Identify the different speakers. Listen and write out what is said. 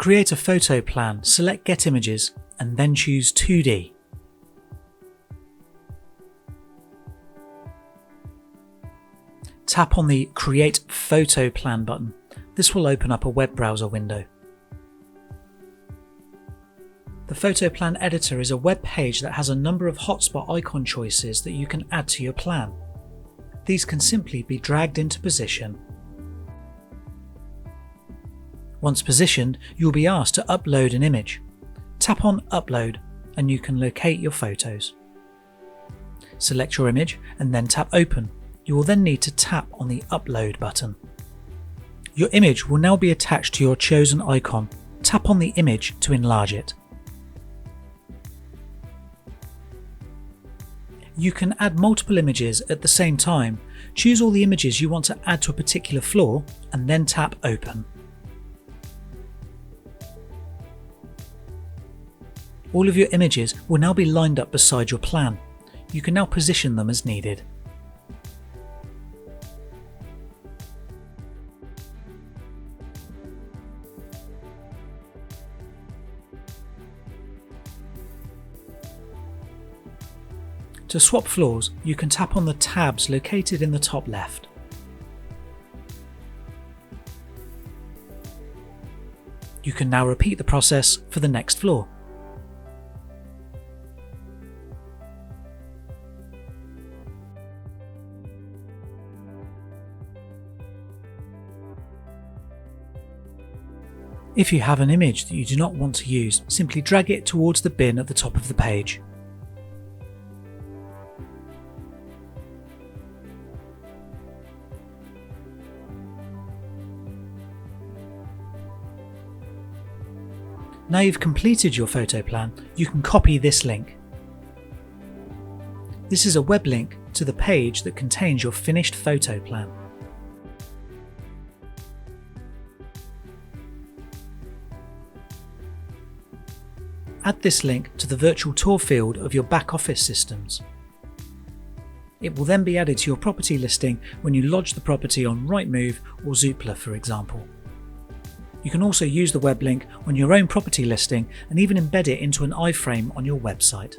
Speaker 1: create a photo plan, select Get Images and then choose 2D. Tap on the Create Photo Plan button. This will open up a web browser window. The PhotoPlan editor is a web page that has a number of hotspot icon choices that you can add to your plan. These can simply be dragged into position. Once positioned, you will be asked to upload an image. Tap on Upload and you can locate your photos. Select your image and then tap Open. You will then need to tap on the Upload button. Your image will now be attached to your chosen icon. Tap on the image to enlarge it. You can add multiple images at the same time. Choose all the images you want to add to a particular floor and then tap Open. All of your images will now be lined up beside your plan. You can now position them as needed. To swap floors, you can tap on the tabs located in the top left. You can now repeat the process for the next floor. If you have an image that you do not want to use, simply drag it towards the bin at the top of the page. Now you've completed your photo plan, you can copy this link. This is a web link to the page that contains your finished photo plan. Add this link to the virtual tour field of your back office systems. It will then be added to your property listing when you lodge the property on Rightmove or Zoopla, for example. You can also use the web link on your own property listing and even embed it into an iframe on your website.